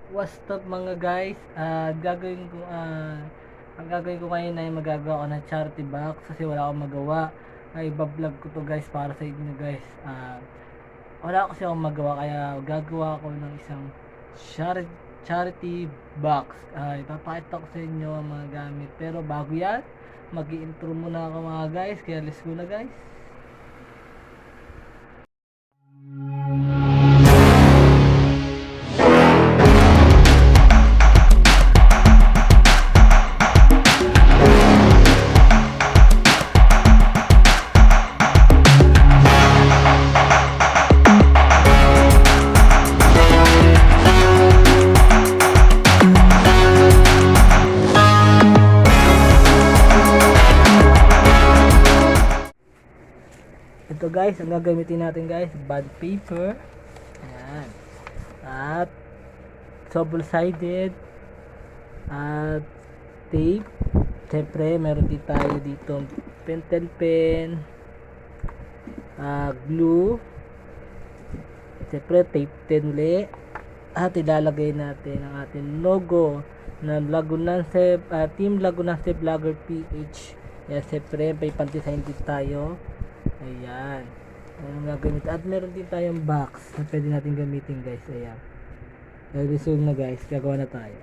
What's up mga guys? Ang gagawin ko ngayon ay magagawa ko ng charity box kasi wala akong magawa. Ay iba-vlog ko to guys para sa inyo guys. Wala kasi akong magawa kaya gagawa ako ng isang charity box. Ipapakita ko sa inyo ang mga gamit. Pero bago yan, mag-i-intro muna ako mga guys. Kaya let's go na guys. Ito guys, ang gagamitin natin guys, bond paper. Ayan. At double-sided at tape. Siyempre, meron din tayo dito pentel pen, glue. Siyempre, tape din uli. At ilalagay natin ang ating logo ng Lagunanse, Team Lagunanse Vlogger PH. Yan, siyempre, may pan-design din tayo. Ayan. Ayan ang gagamit. At meron din tayong box na pwede natin gamitin guys. Ayan. Resume na guys. Gagawa na tayo.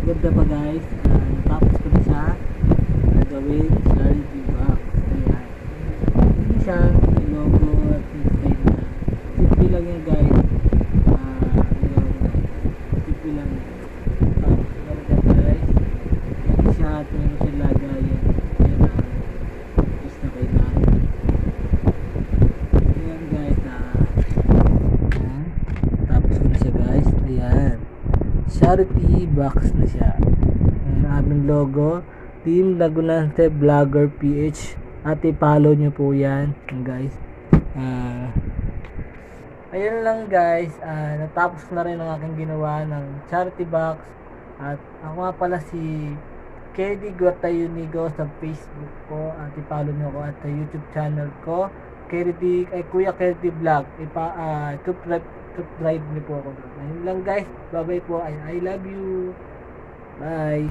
ganda pa guys. Natapos ko na siya gagawin charity box. Ayan. Hindi siya may logo at may design na. Simple lang yan guys. Simple lang. Tapos ganda guys. Hindi siya at meron siya lagayan. Ayan na. Tapos na kailangan. Ayan guys. Ayan. Tapos ko na siya guys. Ayan. Charity box na siya. Ang aming logo, Team Lagunante Vlogger PH. At i-follow nyo po yan guys. Ayun lang guys. Natapos ko na rin ang aking ginawa ng charity box. At ako nga pala si KD Guatayunigo sa Facebook ko. At i-follow nyo ko at sa YouTube channel ko, Kuya KD Vlog. Subscribe niyo po ako. Ayun lang guys. Bye bye po. I love you. Bye.